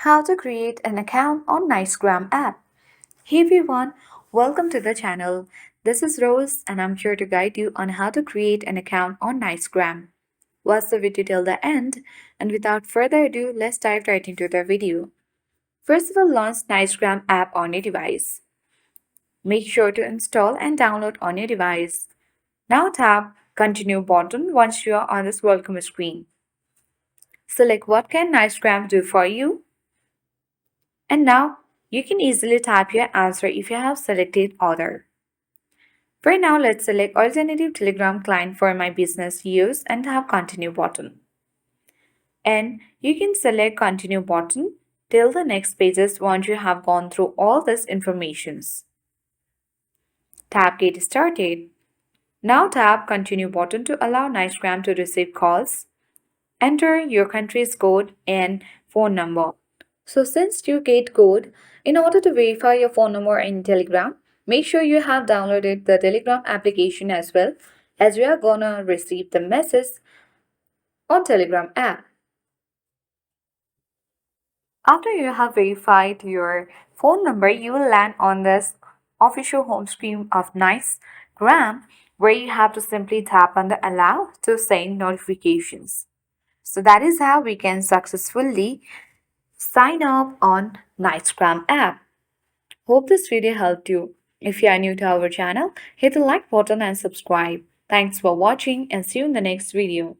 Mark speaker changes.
Speaker 1: How to create an account on Nicegram app. Hey everyone, welcome to the channel. This is Rose and I'm here to guide you on how to create an account on Nicegram. Watch the video till the end, and without further ado, let's dive right into the video. First of all, launch Nicegram app on your device. Make sure to install and download on your device. Now tap Continue button once you are on this welcome screen. Select what can Nicegram do for you. And now you can easily type your answer if you have selected Other. For now, let's select Alternative Telegram Client for my business use and tap Continue button. And you can select Continue button till the next pages once you have gone through all this informations. Tap Get Started. Now tap Continue button to allow Nicegram to receive calls. Enter your country's code and phone number. So since you get code, in order to verify your phone number in Telegram, make sure you have downloaded the Telegram application as well, as we are gonna receive the message on Telegram app. After you have verified your phone number, you will land on this official home screen of Nicegram, where you have to simply tap on the allow to send notifications. So that is how we can successfully sign up on Nicegram app. Hope this video helped you. If you are new to our channel, hit the like button and subscribe. Thanks for watching and see you in the next video.